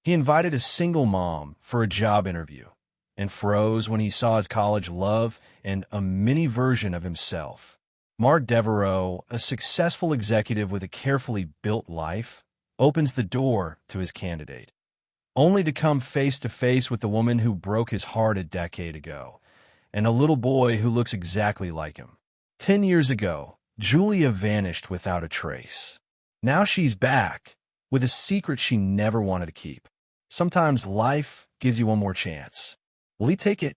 He invited a single mom for a job interview and froze when he saw his college love and a mini version of himself. Mark Devereaux, a successful executive with a carefully built life, opens the door to his candidate, only to come face to face with the woman who broke his heart a decade ago, and a little boy who looks exactly like him. 10 years ago, Julia vanished without a trace. Now she's back, with a secret she never wanted to keep. Sometimes life gives you one more chance. Will he take it?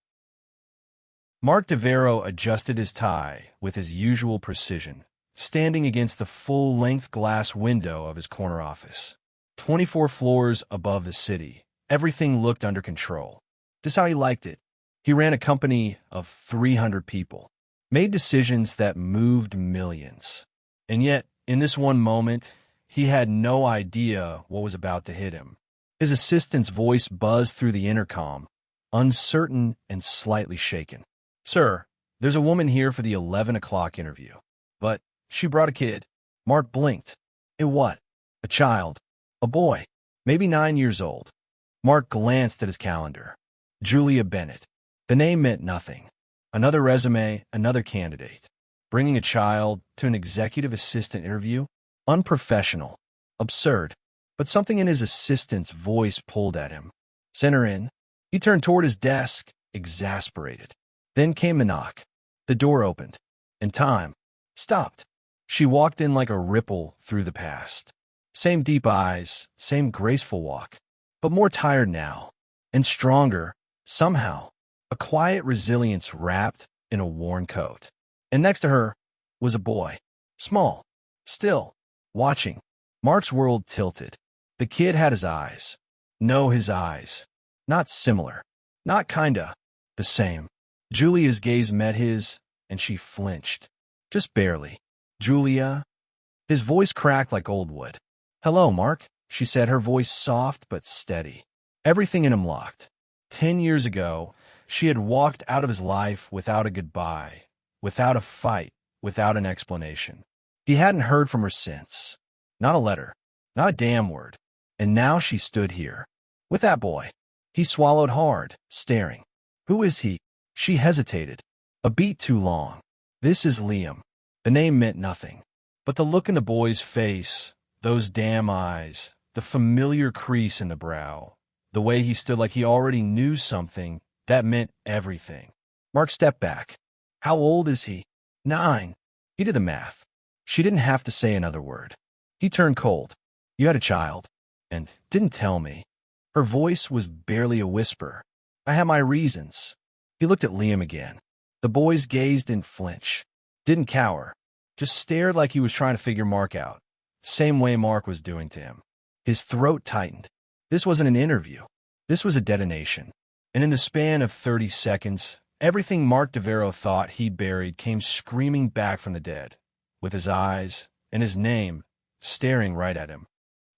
Mark Devereaux adjusted his tie with his usual precision, standing against the full-length glass window of his corner office. 24 floors above the city, everything looked under control. Just how he liked it. He ran a company of 300 people, made decisions that moved millions. And yet, in this one moment, he had no idea what was about to hit him. His assistant's voice buzzed through the intercom, uncertain and slightly shaken. "Sir, there's a woman here for the 11 o'clock interview. But she brought a kid." Mark blinked. "A what?" "A child. A boy. Maybe 9 years old." Mark glanced at his calendar. Julia Bennett. The name meant nothing. Another resume, another candidate. Bringing a child to an executive assistant interview? Unprofessional. Absurd. But something in his assistant's voice pulled at him. "Send her in." He turned toward his desk, exasperated. Then came a knock. The door opened, and time stopped. She walked in like a ripple through the past. Same deep eyes, same graceful walk, but more tired now, and stronger, somehow. A quiet resilience wrapped in a worn coat. And next to her was a boy, small, still, watching. Mark's world tilted. The kid had his eyes. No, his eyes. Not similar. Not kinda. The same. Julia's gaze met his, and she flinched. Just barely. "Julia?" His voice cracked like old wood. "Hello, Mark," she said, her voice soft but steady. Everything in him locked. 10 years ago, she had walked out of his life without a goodbye, without a fight, without an explanation. He hadn't heard from her since. Not a letter. Not a damn word. And now she stood here. With that boy. He swallowed hard, staring. Who is he? She hesitated. A beat too long. "This is Liam." The name meant nothing. But the look in the boy's face, those damn eyes, the familiar crease in the brow, the way he stood like he already knew something, that meant everything. Mark stepped back. "How old is he?" 9. He did the math. She didn't have to say another word. He turned cold. "You had a child, and didn't tell me." Her voice was barely a whisper. "I had my reasons." He looked at Liam again. The boys gazed and flinched. Didn't cower. Just stared like he was trying to figure Mark out. Same way Mark was doing to him. His throat tightened. This wasn't an interview. This was a detonation. And in the span of 30 seconds, everything Mark Devereaux thought he'd buried came screaming back from the dead, with his eyes and his name staring right at him.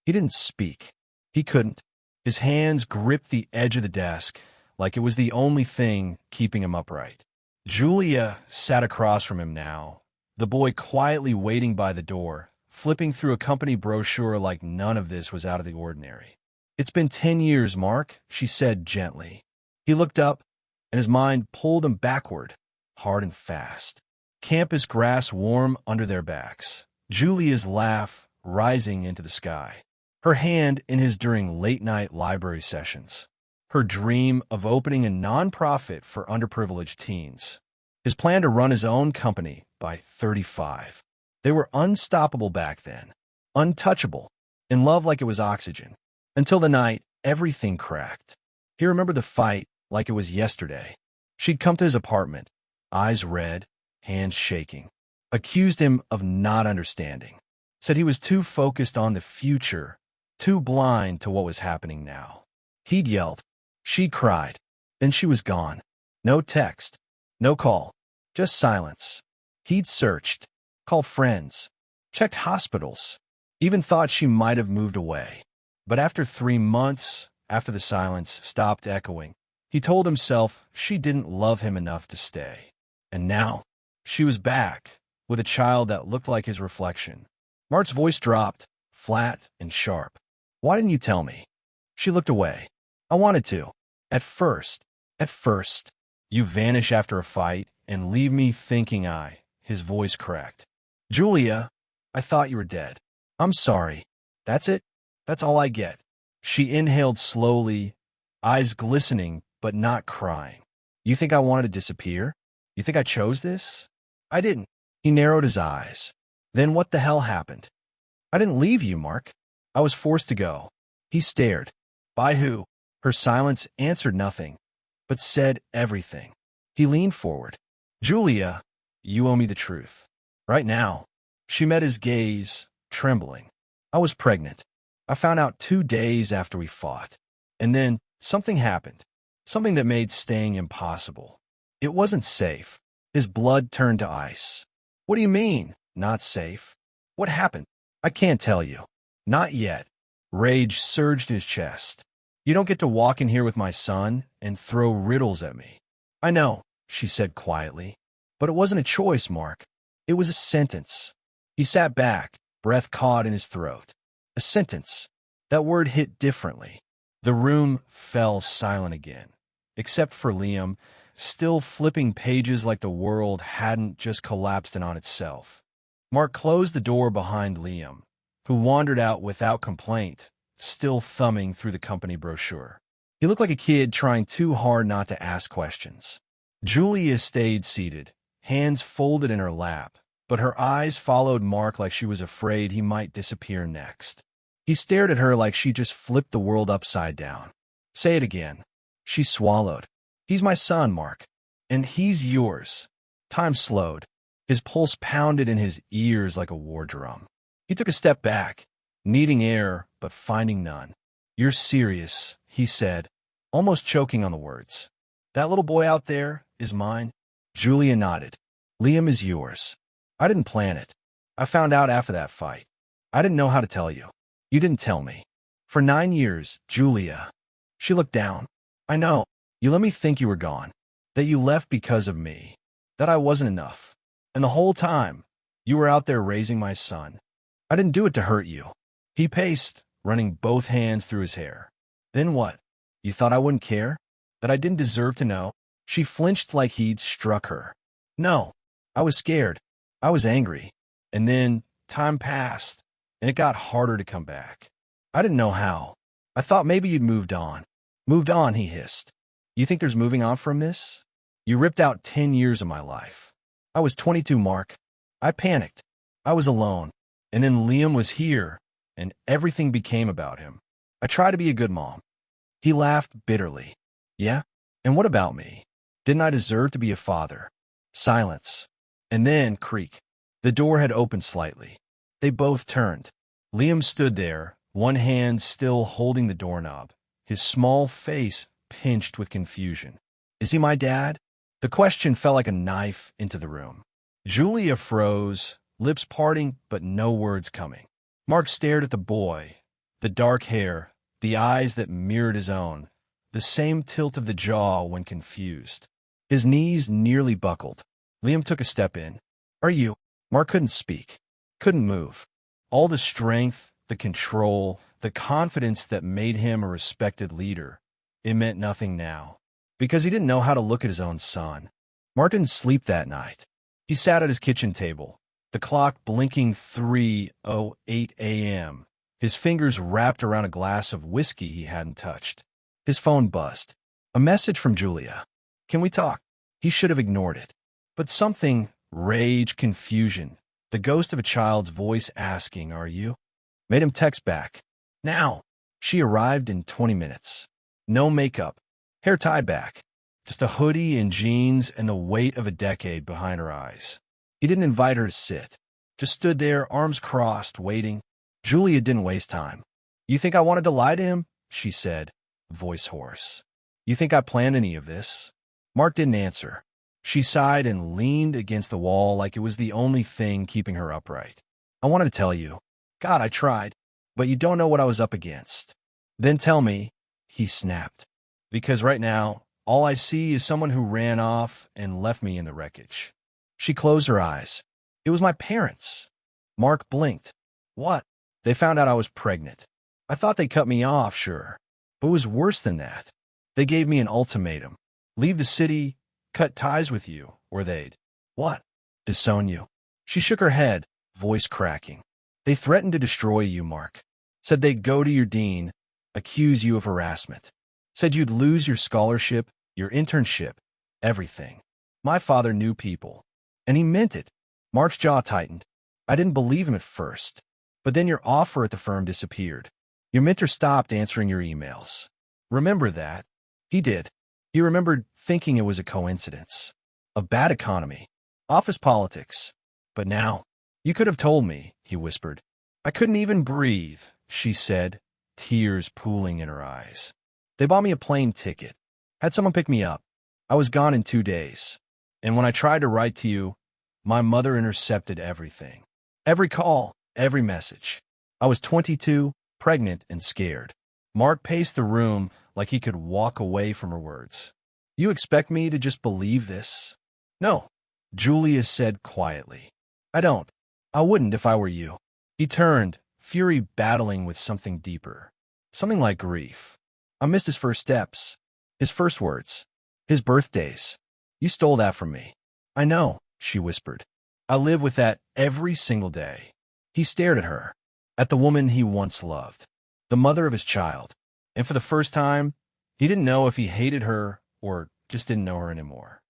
He didn't speak. He couldn't. His hands gripped the edge of the desk like it was the only thing keeping him upright. Julia sat across from him now, the boy quietly waiting by the door, flipping through a company brochure like none of this was out of the ordinary. "It's been 10 years, Mark," she said gently. He looked up, and his mind pulled him backward, hard and fast. Campus grass warm under their backs. Julia's laugh rising into the sky. Her hand in his during late-night library sessions. Her dream of opening a nonprofit for underprivileged teens. His plan to run his own company by 35. They were unstoppable back then. Untouchable. In love like it was oxygen. Until the night, everything cracked. He remembered the fight like it was yesterday. She'd come to his apartment, eyes red, hands shaking. Accused him of not understanding. Said he was too focused on the future, too blind to what was happening now. He'd yelled. She'd cried. Then she was gone. No text. No call. Just silence. He'd searched. Called friends. Checked hospitals. Even thought she might have moved away. But after 3 months, after the silence stopped echoing, he told himself she didn't love him enough to stay. And now, she was back, with a child that looked like his reflection. Mark's voice dropped, flat and sharp. "Why didn't you tell me?" She looked away. I wanted to. At first. At first. You vanish after a fight and leave me thinking his voice cracked. Julia, I thought you were dead. I'm sorry. That's it? That's all I get. She inhaled slowly, eyes glistening but not crying. You think I wanted to disappear? You think I chose this? I didn't. He narrowed his eyes. Then what the hell happened? I didn't leave you, Mark. I was forced to go. He stared. By who? Her silence answered nothing, but said everything. He leaned forward. Julia, you owe me the truth. Right now. She met his gaze, trembling. I was pregnant. I found out 2 days after we fought. And then something happened. Something that made staying impossible. It wasn't safe. His blood turned to ice. What do you mean, not safe? What happened? I can't tell you. Not yet. Rage surged in his chest. You don't get to walk in here with my son and throw riddles at me. I know, she said quietly. But it wasn't a choice, Mark. It was a sentence. He sat back, breath caught in his throat. A sentence. That word hit differently. The room fell silent again, except for Liam, still flipping pages like the world hadn't just collapsed in on itself. Mark closed the door behind Liam, who wandered out without complaint, still thumbing through the company brochure. He looked like a kid trying too hard not to ask questions. Julia stayed seated, hands folded in her lap, but her eyes followed Mark like she was afraid he might disappear next. He stared at her like she just flipped the world upside down. Say it again. She swallowed. He's my son, Mark. And he's yours. Time slowed. His pulse pounded in his ears like a war drum. He took a step back, needing air, but finding none. You're serious, he said, almost choking on the words. That little boy out there is mine? Julia nodded. Liam is yours. I didn't plan it. I found out after that fight. I didn't know how to tell you. You didn't tell me. For 9 years, Julia. She looked down. I know. You let me think you were gone. That you left because of me. That I wasn't enough. And the whole time, you were out there raising my son. I didn't do it to hurt you. He paced, running both hands through his hair. Then what? You thought I wouldn't care? That I didn't deserve to know? She flinched like he'd struck her. No. I was scared. I was angry. And then time passed, and it got harder to come back. I didn't know how. I thought maybe you'd moved on. Moved on, he hissed. You think there's moving on from this? You ripped out 10 years of my life. I was 22, Mark. I panicked. I was alone. And then Liam was here, and everything became about him. I tried to be a good mom. He laughed bitterly. Yeah? And what about me? Didn't I deserve to be a father? Silence. And then creak. The door had opened slightly. They both turned. Liam stood there, one hand still holding the doorknob, his small face pinched with confusion. Is he my dad? The question fell like a knife into the room. Julia froze, lips parting but no words coming. Mark stared at the boy, the dark hair, the eyes that mirrored his own, the same tilt of the jaw when confused. His knees nearly buckled. Liam took a step in. Are you? Mark couldn't speak, couldn't move. All the strength, the control, the confidence that made him a respected leader, it meant nothing now, because he didn't know how to look at his own son. Mark didn't sleep that night. He sat at his kitchen table, the clock blinking 3:08 a.m., his fingers wrapped around a glass of whiskey he hadn't touched. His phone buzzed. A message from Julia. Can we talk? He should have ignored it. But something, rage, confusion, the ghost of a child's voice asking, are you? Made him text back. Now. She arrived in 20 minutes. No makeup, hair tied back, just a hoodie and jeans and the weight of a decade behind her eyes. He didn't invite her to sit, just stood there, arms crossed, waiting. Julia didn't waste time. You think I wanted to lie to him? She said, voice hoarse. You think I planned any of this? Mark didn't answer. She sighed and leaned against the wall like it was the only thing keeping her upright. I wanted to tell you. God, I tried. But you don't know what I was up against. Then tell me, he snapped. Because right now, all I see is someone who ran off and left me in the wreckage. She closed her eyes. It was my parents. Mark blinked. What? They found out I was pregnant. I thought they cut me off, sure. But it was worse than that. They gave me an ultimatum. Leave the city, cut ties with you, or they'd— What? Disown you. She shook her head, voice cracking. They threatened to destroy you, Mark. Said they'd go to your dean, accuse you of harassment. Said you'd lose your scholarship, your internship, everything. My father knew people, and he meant it. Mark's jaw tightened. I didn't believe him at first, but then your offer at the firm disappeared. Your mentor stopped answering your emails. Remember that? He did. He remembered thinking it was a coincidence. A bad economy. Office politics. But now, you could have told me, he whispered. I couldn't even breathe, she said, tears pooling in her eyes. They bought me a plane ticket. Had someone pick me up. I was gone in 2 days. And when I tried to write to you, my mother intercepted everything. Every call, every message. I was 22, pregnant, and scared. Mark paced the room like he could walk away from her words. You expect me to just believe this? No, Julia said quietly. I don't. I wouldn't if I were you. He turned, fury battling with something deeper. Something like grief. I missed his first steps. His first words. His birthdays. You stole that from me. I know, she whispered. I live with that every single day. He stared at her, at the woman he once loved, the mother of his child. And for the first time, he didn't know if he hated her or just didn't know her anymore.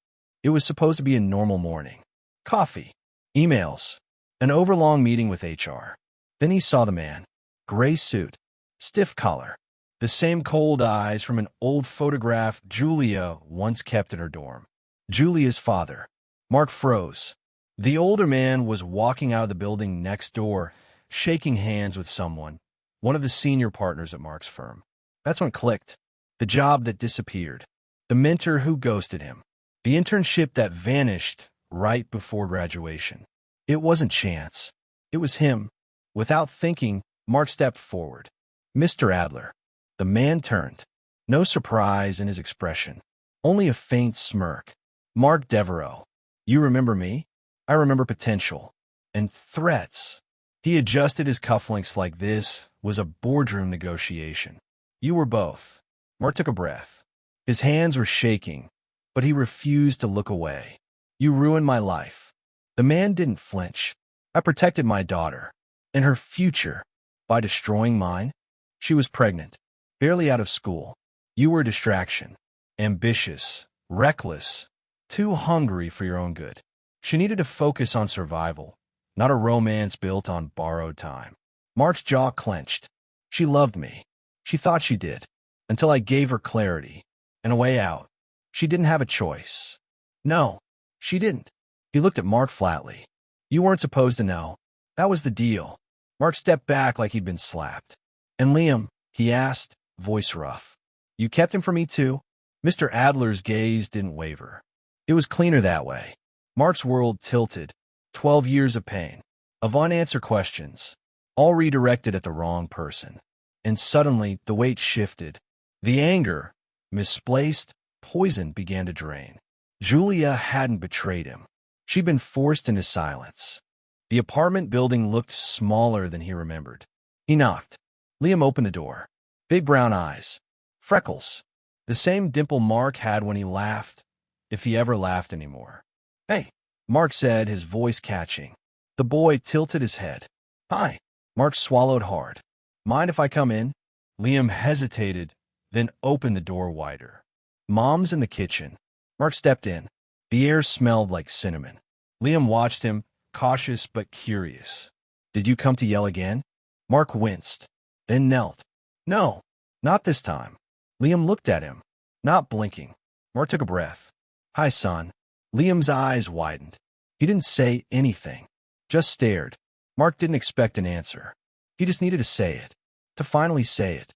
It was supposed to be a normal morning. Coffee, emails, an overlong meeting with HR. Then he saw the man. Gray suit, stiff collar, the same cold eyes from an old photograph Julia once kept in her dorm. Julia's father. Mark froze. The older man was walking out of the building next door, shaking hands with someone, one of the senior partners at Mark's firm. That's when it clicked. The job that disappeared. The mentor who ghosted him. The internship that vanished right before graduation. It wasn't chance. It was him. Without thinking, Mark stepped forward. Mr. Adler. The man turned. No surprise in his expression. Only a faint smirk. Mark Devereaux. You remember me? I remember potential. And threats. He adjusted his cufflinks like this was a boardroom negotiation. You were both. Mark took a breath. His hands were shaking, but he refused to look away. You ruined my life. The man didn't flinch. I protected my daughter and her future by destroying mine. She was pregnant, barely out of school. You were a distraction, ambitious, reckless, too hungry for your own good. She needed to focus on survival, not a romance built on borrowed time. Mark's jaw clenched. She loved me. She thought she did, until I gave her clarity and a way out. She didn't have a choice. No, she didn't. He looked at Mark flatly. You weren't supposed to know. That was the deal. Mark stepped back like he'd been slapped. And Liam, he asked, voice rough. You kept him from me too? Mr. Adler's gaze didn't waver. It was cleaner that way. Mark's world tilted. 12 years of pain, of unanswered questions, all redirected at the wrong person. And suddenly, the weight shifted. The anger, misplaced, poison began to drain. Julia hadn't betrayed him. She'd been forced into silence. The apartment building looked smaller than he remembered. He knocked. Liam opened the door. Big brown eyes. Freckles. The same dimple Mark had when he laughed, if he ever laughed anymore. Hey, Mark said, his voice catching. The boy tilted his head. Hi. Mark swallowed hard. Mind if I come in? Liam hesitated, then opened the door wider. Mom's in the kitchen. Mark stepped in. The air smelled like cinnamon. Liam watched him, cautious but curious. Did you come to yell again? Mark winced, then knelt. No, not this time. Liam looked at him, not blinking. Mark took a breath. Hi, son. Liam's eyes widened. He didn't say anything, just stared. Mark didn't expect an answer. He just needed to say it, to finally say it.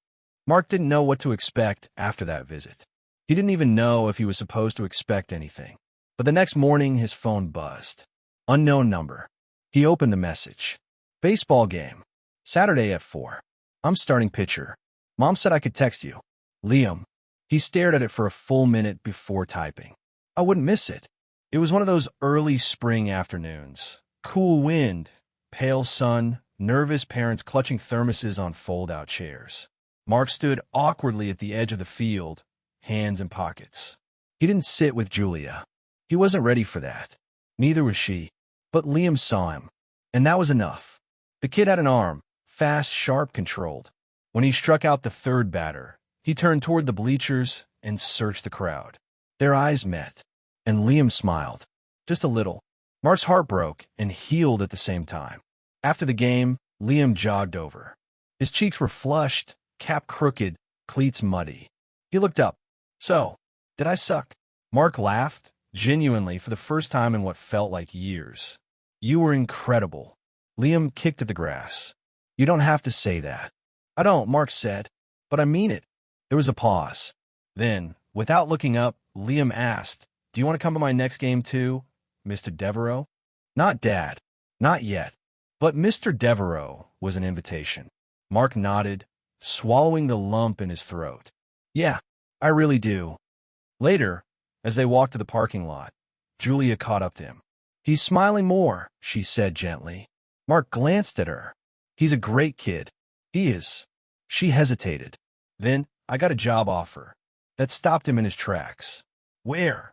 Mark didn't know what to expect after that visit. He didn't even know if he was supposed to expect anything. But the next morning, his phone buzzed. Unknown number. He opened the message. Baseball game. Saturday at 4. I'm starting pitcher. Mom said I could text you. Liam. He stared at it for a full minute before typing. I wouldn't miss it. It was one of those early spring afternoons. Cool wind, pale sun, nervous parents clutching thermoses on fold-out chairs. Mark stood awkwardly at the edge of the field, hands in pockets. He didn't sit with Julia. He wasn't ready for that. Neither was she. But Liam saw him, and that was enough. The kid had an arm, fast, sharp, controlled. When he struck out the third batter, he turned toward the bleachers and searched the crowd. Their eyes met, and Liam smiled. Just a little. Mark's heart broke and healed at the same time. After the game, Liam jogged over. His cheeks were flushed, cap crooked, cleats muddy. He looked up. So, did I suck? Mark laughed, genuinely for the first time in what felt like years. You were incredible. Liam kicked at the grass. You don't have to say that. I don't, Mark said, but I mean it. There was a pause. Then, without looking up, Liam asked, Do you want to come to my next game too, Mr. Devereaux? Not Dad. Not yet. But Mr. Devereaux was an invitation. Mark nodded, swallowing the lump in his throat. Yeah, I really do. Later, as they walked to the parking lot, Julia caught up to him. He's smiling more, she said gently. Mark glanced at her. He's a great kid. He is. She hesitated. Then, I got a job offer. That stopped him in his tracks. Where?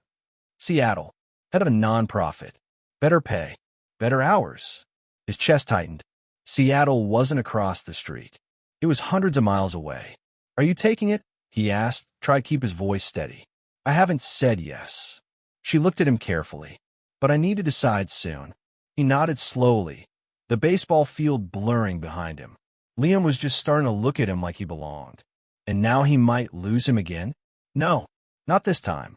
Seattle. Head of a nonprofit. Better pay. Better hours. His chest tightened. Seattle wasn't across the street. It was hundreds of miles away. Are you taking it? He asked, trying to keep his voice steady. I haven't said yes. She looked at him carefully. But I need to decide soon. He nodded slowly, the baseball field blurring behind him. Liam was just starting to look at him like he belonged. And now he might lose him again? No, not this time.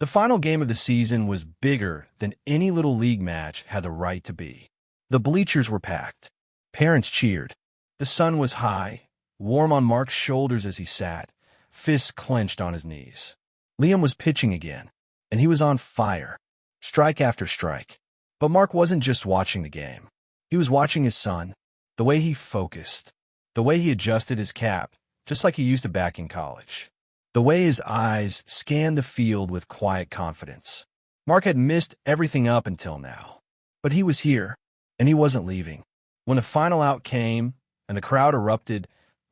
The final game of the season was bigger than any little league match had the right to be. The bleachers were packed. Parents cheered. The sun was high, warm on Mark's shoulders as he sat, fists clenched on his knees. Liam was pitching again, and he was on fire, strike after strike. But Mark wasn't just watching the game. He was watching his son, the way he focused, the way he adjusted his cap, just like he used to back in college. The way his eyes scanned the field with quiet confidence. Mark had missed everything up until now. But he was here, and he wasn't leaving. When the final out came and the crowd erupted,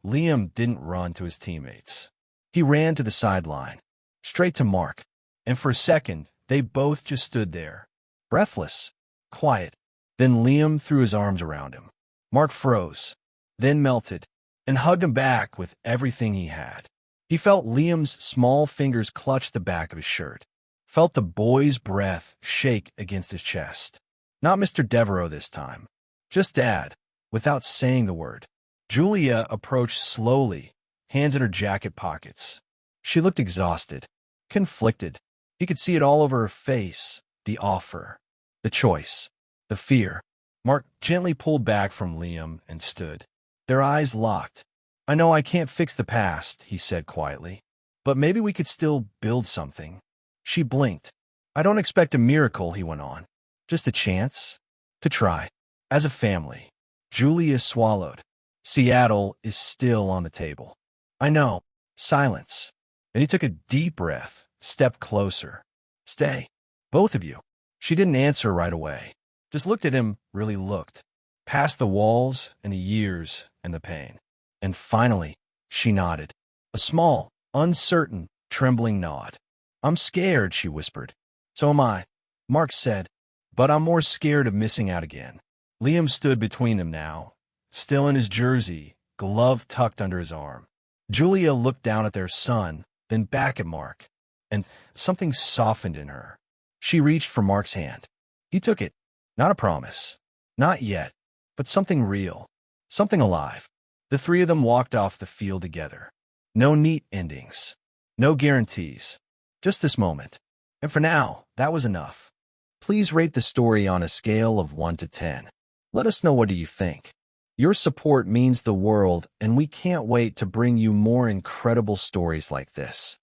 Liam didn't run to his teammates. He ran to the sideline, straight to Mark, and for a second, they both just stood there, breathless, quiet. Then Liam threw his arms around him. Mark froze, then melted, and hugged him back with everything he had. He felt Liam's small fingers clutch the back of his shirt, felt the boy's breath shake against his chest. Not Mr. Devereaux this time, just Dad, without saying the word. Julia approached slowly, hands in her jacket pockets. She looked exhausted, conflicted. He could see it all over her face, the offer, the choice, the fear. Mark gently pulled back from Liam and stood. Their eyes locked. I know I can't fix the past, he said quietly, but maybe we could still build something. She blinked. I don't expect a miracle, he went on. Just a chance to try. As a family. Julia swallowed. Seattle is still on the table. I know. Silence. And he took a deep breath, stepped closer. Stay. Both of you. She didn't answer right away. Just looked at him, really looked. Past the walls and the years and the pain. And finally, she nodded. A small, uncertain, trembling nod. I'm scared, she whispered. So am I, Mark said. But I'm more scared of missing out again. Liam stood between them now, still in his jersey, glove tucked under his arm. Julia looked down at their son, then back at Mark, and something softened in her. She reached for Mark's hand. He took it. Not a promise. Not yet. But something real. Something alive. The three of them walked off the field together. No neat endings. No guarantees. Just this moment. And for now, that was enough. Please rate the story on a scale of 1 to 10. Let us know, what do you think? Your support means the world, and we can't wait to bring you more incredible stories like this.